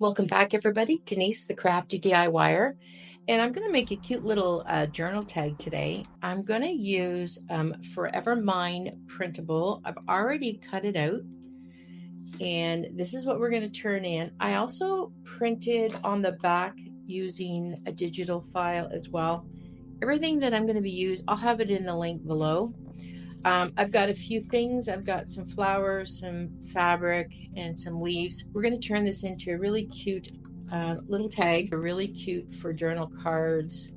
Welcome back, everybody. Denise, the crafty DIYer, and I'm going to make a cute little journal tag today. I'm going to use Forever Mine printable. I've already cut it out, and this is what we're going to turn in. I also printed on the back using a digital file as well. Everything that I'm going to be using, I'll have it in the link below. I've got a few things. I've got some flowers, some fabric, and some leaves. We're going to turn this into a really cute little tag. Really cute for journal cards,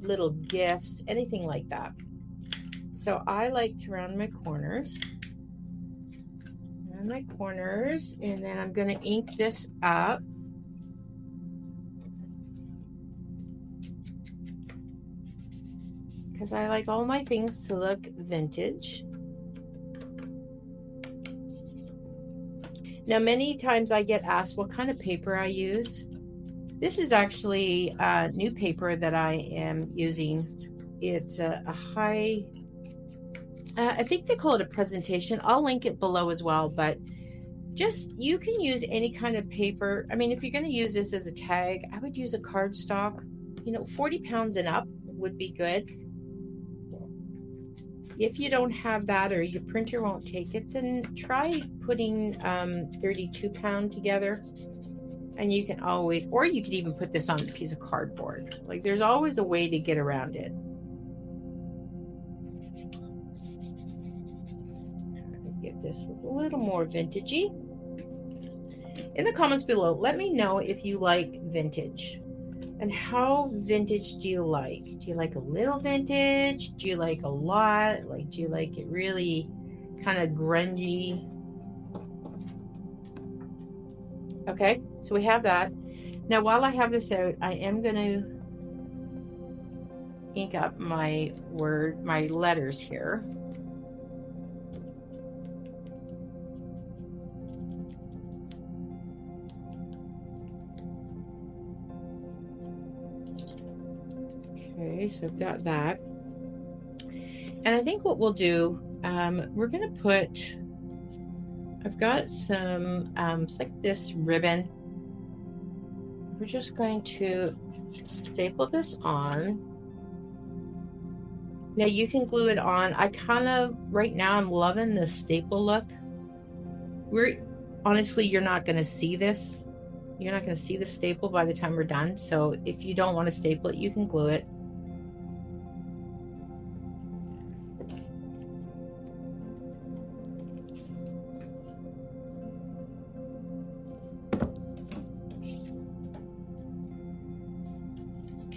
little gifts, anything like that. So I like to round my corners. And then I'm going to ink this up. Because I like all my things to look vintage. Now, many times I get asked what kind of paper I use. This is actually new paper that I am using. It's a high, I think they call it a presentation. I'll link it below as well, but just, you can use any kind of paper. I mean, if you're going to use this as a tag, I would use a cardstock. 40 pounds and up would be good. If you don't have that or your printer won't take it, then try putting 32 pound together. And you can always, or you could even put this on a piece of cardboard. Like, there's always a way to get around it. Get this a little more vintagey. In the comments below, let me know if you like vintage. And how vintage do you like? Do you like a little vintage? Do you like a lot? Like, do you like it really kind of grungy? Okay, so we have that. Now, while I have this out, I am going to ink up my letters here. Okay, so I've got that. And I think what we'll do, we're going to put, I've got some, it's like this ribbon. We're just going to staple this on. Now you can glue it on. I kind of, right now I'm loving the staple look. Honestly, you're not going to see this. You're not going to see the staple by the time we're done. So if you don't want to staple it, you can glue it.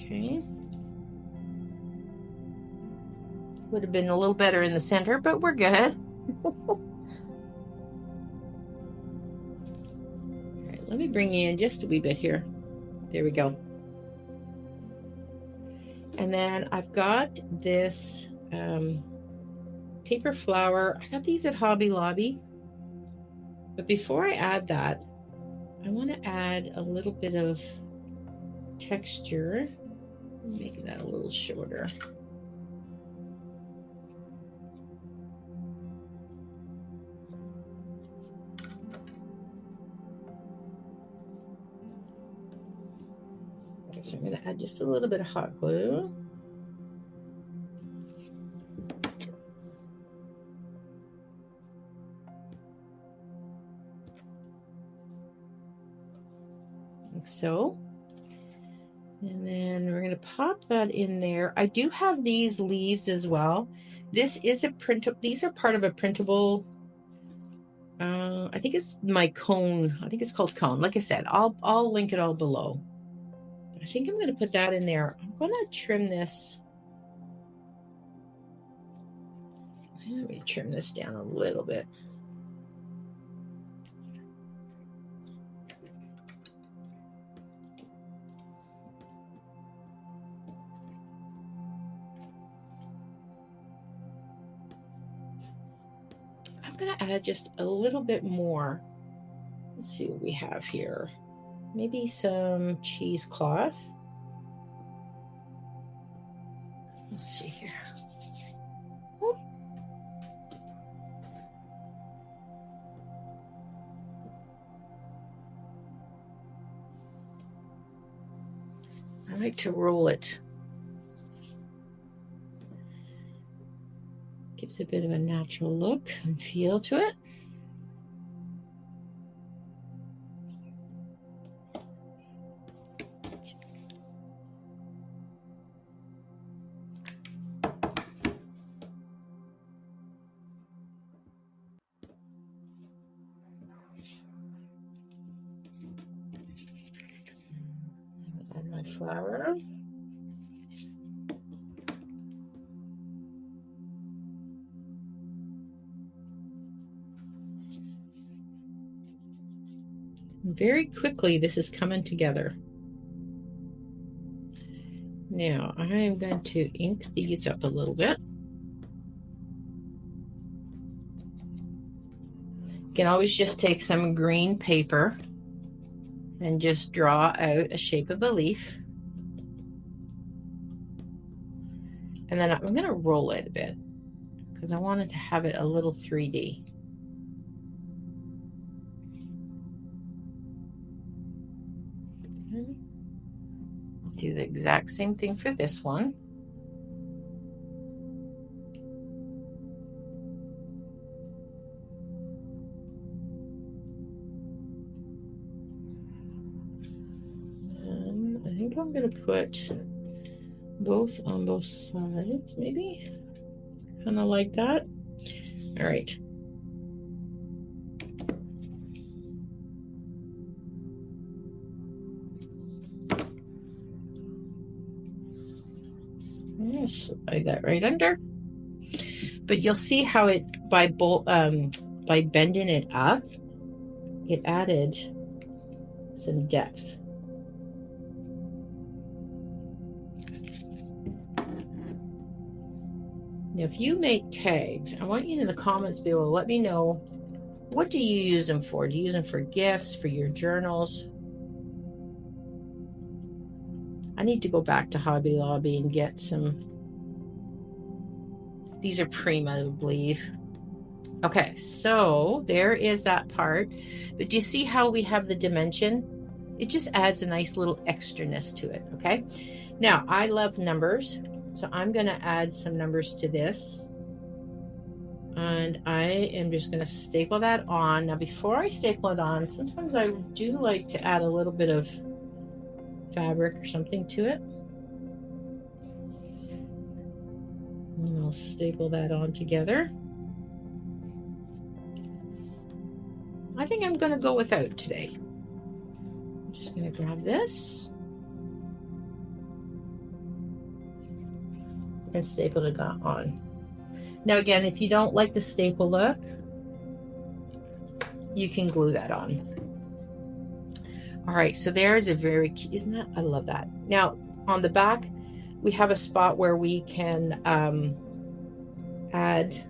Okay. Would have been a little better in the center, but we're good. All right, let me bring you in just a wee bit here. There we go. And then I've got this paper flower. I got these at Hobby Lobby. But before I add that, I want to add a little bit of texture. Make that a little shorter. Okay, so I'm going to add just a little bit of hot glue. Like so. And then we're going to pop that in there. I do have these leaves as well. This is a printable. These are part of a printable. I think it's my cone. I think it's called cone. Like I said, I'll link it all below. I think I'm going to put that in there. I'm going to trim this. Let me trim this down a little bit. I'm going to add just a little bit more. Let's see what we have here. Maybe some cheesecloth. Let's see here. I like to roll it. Gives a bit of a natural look and feel to it. Add my flour. Very quickly, this is coming together. Now, I am going to ink these up a little bit. You can always just take some green paper and just draw out a shape of a leaf. And then I'm going to roll it a bit because I wanted to have it a little 3D. Do the exact same thing for this one. And I think I'm going to put both on both sides, maybe. Kind of like that. All right. Slide that right under. But you'll see how it by bending it up, it added some depth. Now, if you make tags, I want you in the comments below, let me know, what do you use them for? Do you use them for gifts, for your journals? I need to go back to Hobby Lobby and get some. These are Prima, I believe. Okay, so there is that part. But do you see how we have the dimension? It just adds a nice little extraness to it, okay? Now, I love numbers, so I'm going to add some numbers to this. And I am just going to staple that on. Now, before I staple it on, sometimes I do like to add a little bit of fabric or something to it. And I'll staple that on together. I think I'm going to go without today. I'm just going to grab this and staple it on. Now again, if you don't like the staple look, you can glue that on. All right, so there's a very cute, isn't that? I love that. Now on the back, we have a spot where we can add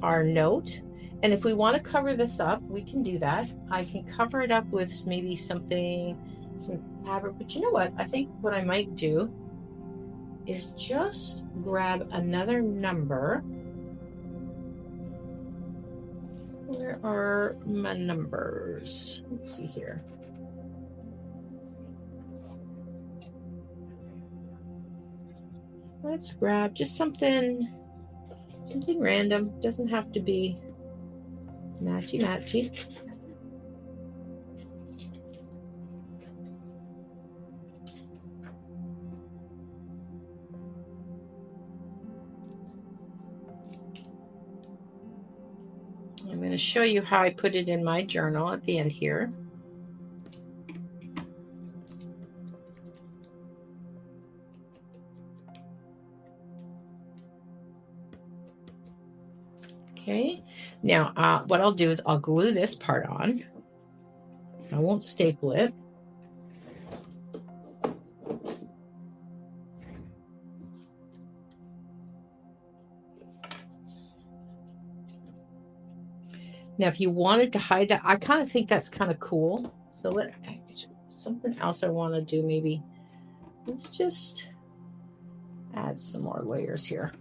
our note. And if we want to cover this up, we can do that. I can cover it up with maybe something, some fabric, but you know what? I think what I might do is just grab another number. Where are my numbers? Let's see here. Let's grab just something random. Doesn't have to be matchy. I'm going to show you how I put it in my journal at the end here. Okay, now what I'll do is I'll glue this part on. I won't staple it. Now, if you wanted to hide that, I kind of think that's kind of cool. So something else I want to do maybe. Let's just add some more layers here.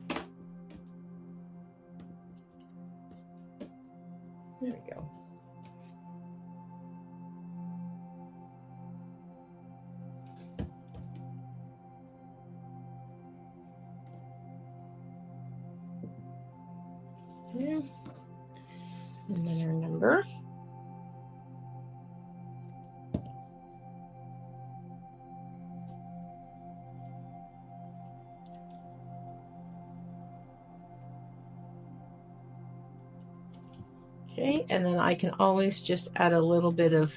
There we go. one. And then our number. Okay, and then I can always just add a little bit of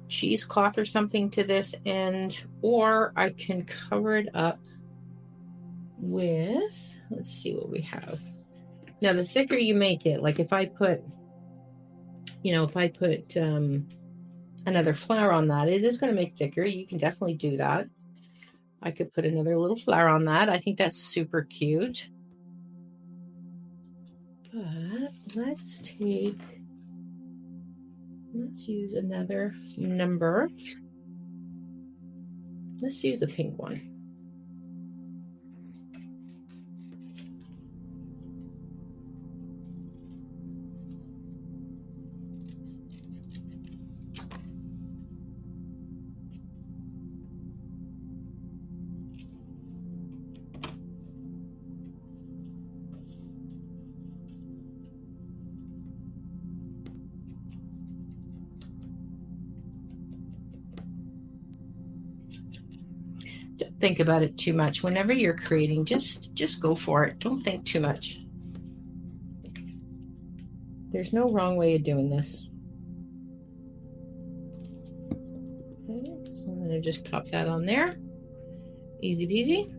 cheesecloth or something to this end, or I can cover it up with, let's see what we have. Now, the thicker you make it, like if I put, you know, if I put another flower on that, it is going to make thicker. You can definitely do that. I could put another little flower on that. I think that's super cute. But let's use another number. Let's use the pink one. Don't think about it too much. Whenever you're creating, just go for it. Don't think too much. There's no wrong way of doing this. Okay, so I'm going to just pop that on there. Easy peasy.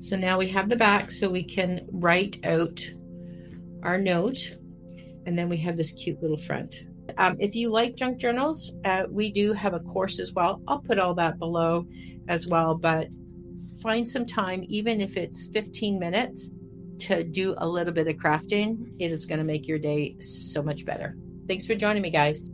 So now we have the back, so we can write out our note, and then we have this cute little front. If you like junk journals, we do have a course as well. I'll put all that below as well, but find some time, even if it's 15 minutes, to do a little bit of crafting. It is going to make your day so much better. Thanks for joining me, guys.